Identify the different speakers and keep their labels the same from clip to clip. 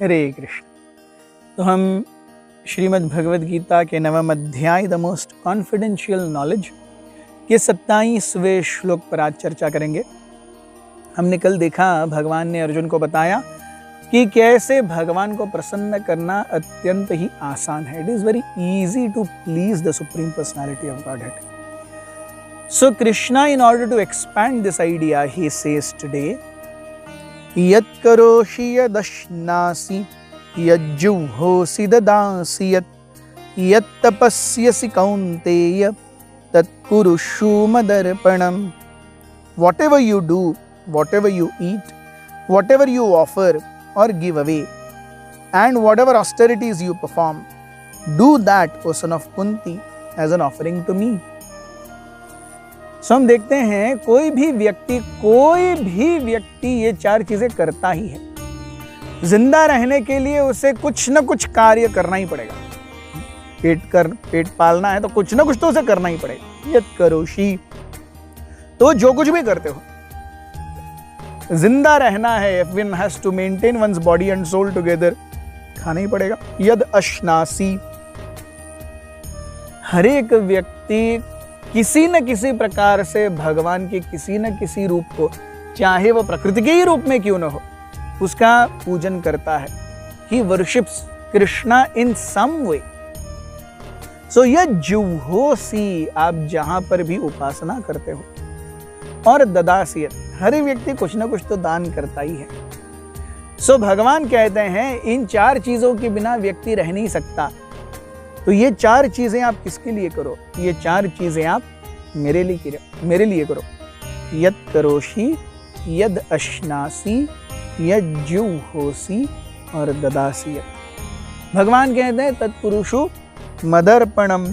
Speaker 1: हरे कृष्ण। तो हम श्रीमद् भगवद गीता के 9वें अध्याय द मोस्ट कॉन्फिडेंशियल नॉलेज के 27वें श्लोक पर आज चर्चा करेंगे। हमने कल देखा भगवान ने अर्जुन को बताया कि कैसे भगवान को प्रसन्न करना अत्यंत ही आसान है। It is very easy to please the supreme personality of godhead. So Krishna, in order to expand this idea, he says today, यत् करोषि यदश्नासि यज्जुहोषि ददासि यत् तपस्यसि Kaunteya तत्कुरुषु मदर्पणम्। Whatever you do, whatever you eat, whatever you offer or give away, and whatever austerities you perform, do that, O son of Kunti, as an offering to me. So हम देखते हैं कोई भी व्यक्ति ये चार चीजें करता ही है। जिंदा रहने के लिए उसे कुछ न कुछ कार्य करना ही पड़ेगा। पेट पालना है तो कुछ न कुछ तो उसे करना ही पड़ेगा। यत् करोषि, तो जो कुछ भी करते हो, जिंदा रहना है, if one has to maintain one's body and soul together, खाना ही पड़ेगा। यद अश्नासी, हर एक व्यक्ति किसी न किसी प्रकार से भगवान के किसी न किसी रूप को, चाहे वो प्रकृति के ही रूप में क्यों न हो, उसका पूजन करता है। He worships Krishna in some way. So यह जुहोसी, आप जहां पर भी उपासना करते हो, और ददासियत, हर व्यक्ति कुछ न कुछ तो दान करता ही है। सो भगवान कहते हैं इन चार चीजों के बिना व्यक्ति रह नहीं सकता। तो ये चार चीजें आप किसके लिए करो? ये चार चीजें आप मेरे लिए करो। यत् करोषि यद अश्नासी यज्जुहोषि और ददासि। भगवान कहते हैं तत्पुरुषु मदर्पणम।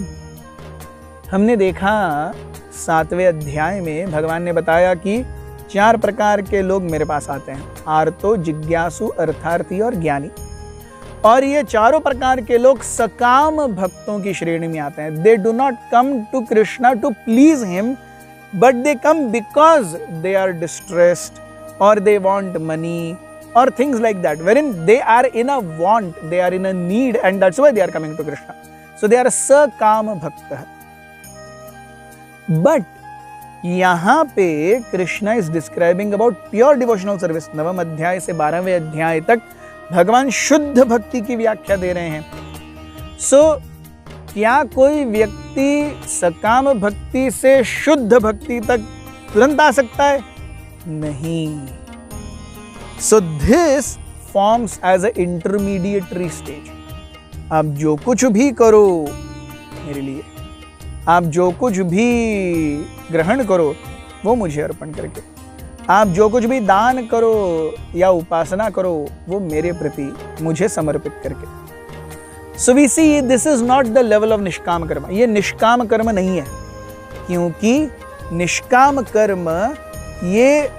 Speaker 1: हमने देखा 7वें अध्याय में भगवान ने बताया कि 4 प्रकार के लोग मेरे पास आते हैं, आर्तो, जिज्ञासु, अर्थार्थी और ज्ञानी। और ये चारों प्रकार के लोग सकाम भक्तों की श्रेणी में आते हैं। They do not come to Krishna to please him, but they come because they are distressed और दे वांट मनी और things like that, wherein they are in a want, they are in a need, and that's why they are coming to Krishna. So they are sakam bhakta. But यहाँ पे Krishna is describing about pure devotional service. 9वें अध्याय से 12वें अध्याय तक भगवान शुद्ध भक्ति की व्याख्या दे रहे हैं। सो क्या कोई व्यक्ति सकाम भक्ति से शुद्ध भक्ति तक तुरंत आ सकता है? नहीं। So this forms as a intermediatory stage. आप जो कुछ भी करो मेरे लिए, आप जो कुछ भी ग्रहण करो वो मुझे अर्पण करके, आप जो कुछ भी दान करो या उपासना करो वो मेरे प्रति मुझे समर्पित करके। So we see this is not the level of nishkam karma. ये निष्काम कर्म नहीं है, क्योंकि निष्काम कर्म ये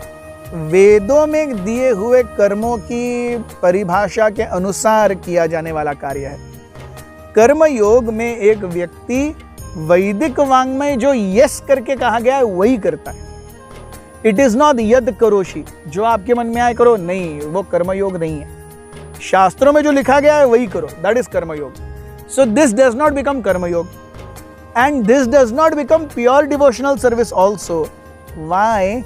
Speaker 1: वेदों में दिए हुए कर्मों की परिभाषा के अनुसार किया जाने वाला कार्य है। कर्म योग में एक व्यक्ति वैदिक वांग्मय जो यस करके कहा गया है वही करता है। इट इज नॉट यद करोषि, जो आपके मन में आए करो, नहीं, वो कर्मयोग नहीं है। शास्त्रों में जो लिखा गया है वही करो, that is karmayoga. So this does not become karmayoga and this does not become pure devotional service also. Why?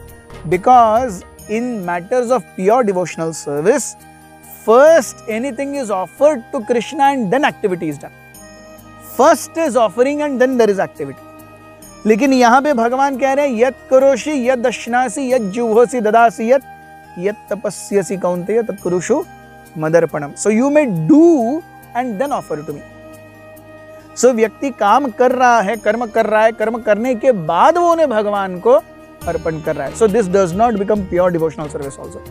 Speaker 1: Because in matters of pure devotional service, first anything is offered to Krishna and then activity is done. First is offering and then there is activity. लेकिन यहां पे भगवान कह रहे हैं यत् करोषि यद अश्नासि यज्जुहोषि ददासि यत् तपस्यसि कौन्तेय तत्कुरुषु मदर्पणम। So you may do and then offer to me. So व्यक्ति काम कर रहा है, कर्म कर रहा है, कर्म करने के बाद वो उन्हें भगवान को अर्पण कर रहा है। So this does not become pure devotional service also.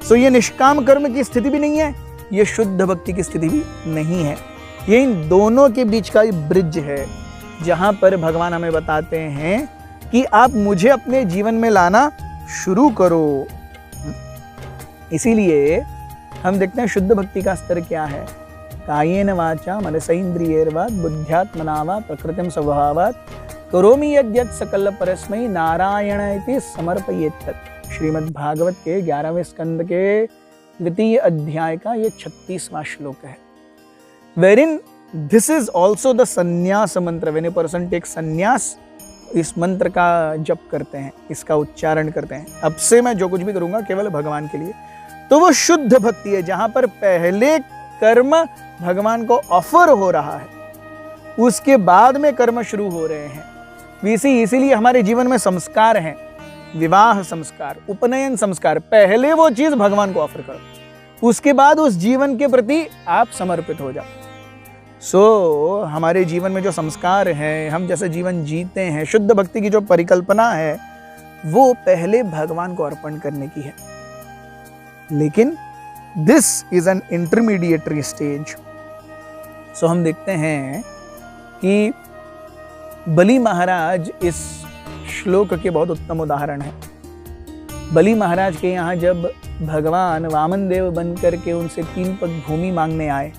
Speaker 1: So ये निष्काम कर्म की स्थिति भी नहीं है, ये शुद्ध भक्ति की स्थिति भी नहीं है। ये इन दोनों के बीच का ब्रिज है, जहां पर भगवान हमें बताते हैं कि आप मुझे अपने जीवन में लाना शुरू करो। इसीलिए हम देखते हैं शुद्ध भक्ति का स्तर क्या है। कायेन वाचा मनसेन्द्रियैर्वा बुद्ध्यात्मना वा प्रकृतिं स्वभावात् करोमि यद्यत् सकल परस्मै नारायण इति समर्पयेत्। श्रीमद् भागवत के 11वें स्कंद के द्वितीय अध्याय का ये 36वां श्लोक है, वेरिन दिस इज ऑल्सो द संन्यास मंत्र। व्हेन ए पर्सन टेक संन्यास, इस मंत्र का जप करते हैं, इसका उच्चारण करते हैं, अब से मैं जो कुछ भी करूंगा केवल भगवान के लिए, तो वो शुद्ध भक्ति है, जहां पर पहले कर्म भगवान को ऑफर हो रहा है, उसके बाद में कर्म शुरू हो रहे हैं। इसीलिए हमारे जीवन में संस्कार हैं, विवाह संस्कार, उपनयन संस्कार, पहले वो चीज भगवान को ऑफर करो, उसके बाद उस जीवन के प्रति आप समर्पित हो जाओ। हमारे जीवन में जो संस्कार हैं, हम जैसे जीवन जीते हैं, शुद्ध भक्ति की जो परिकल्पना है, वो पहले भगवान को अर्पण करने की है। लेकिन this is an intermediary stage. हम देखते हैं कि बलि महाराज इस श्लोक के बहुत उत्तम उदाहरण है। बलि महाराज के यहाँ जब भगवान वामन देव बन करके उनसे 3 पग भूमि मांगने आए,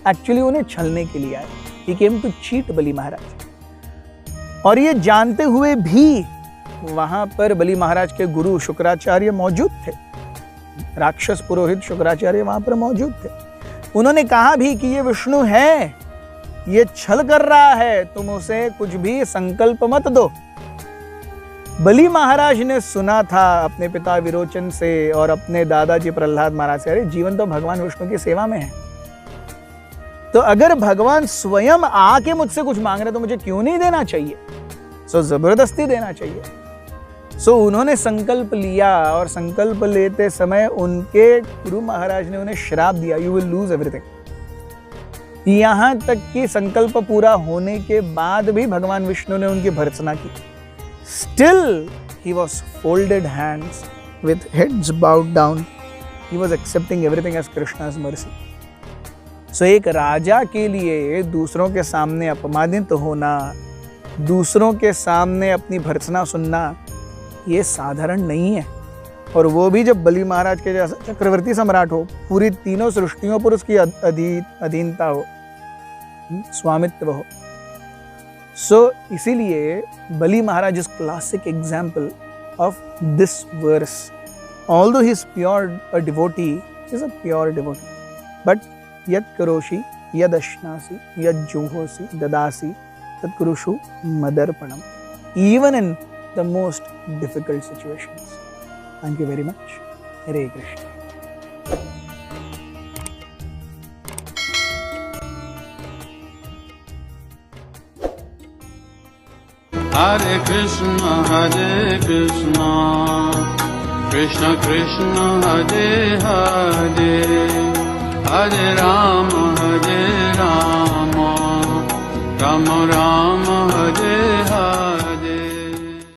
Speaker 1: एक्चुअली उन्हें छलने के लिए आए, ही केम टू चीट बलि महाराज। और ये जानते हुए भी वहां पर बलि महाराज के गुरु शुक्राचार्य मौजूद थे, राक्षस पुरोहित शुक्राचार्य वहां पर मौजूद थे। उन्होंने कहा भी कि ये विष्णु है, ये छल कर रहा है, तुम उसे कुछ भी संकल्प मत दो। बलि महाराज ने सुना था अपने पिता विरोचन से और अपने दादाजी प्रहलाद महाराज से, अरे जीवन तो भगवान विष्णु की सेवा में है, तो अगर भगवान स्वयं आके मुझसे कुछ मांग रहे तो मुझे क्यों नहीं देना चाहिए, जबरदस्ती देना चाहिए। उन्होंने संकल्प लिया, और संकल्प लेते समय उनके गुरु महाराज ने उन्हें श्राप दिया, यू विल लूज एवरीथिंग। यहां तक कि संकल्प पूरा होने के बाद भी भगवान विष्णु ने उनकी भर्त्सना की। Still he was folded hands with heads bowed down, he was accepting everything as Krishna's mercy। एक राजा के लिए दूसरों के सामने अपमानित होना, दूसरों के सामने अपनी भर्त्सना सुनना, ये साधारण नहीं है। और वो भी जब बलि महाराज के जैसा चक्रवर्ती सम्राट हो, पूरी तीनों सृष्टियों पर उसकी अधीनता हो, स्वामित्व हो। इसीलिए Bali Maharaj is classic example of this verse. Although he is pure a devotee, is a pure devotee, but यत् करोषि यदश्नासि यज्जुहोसि ददासि तत्कुरुषु मदर्पणम, even in the most difficult situations. Thank you very much. Hare Krishna.
Speaker 2: Hare Krishna, Krishna Krishna, Hare Hare, Hare Rama, Rama Rama, Hare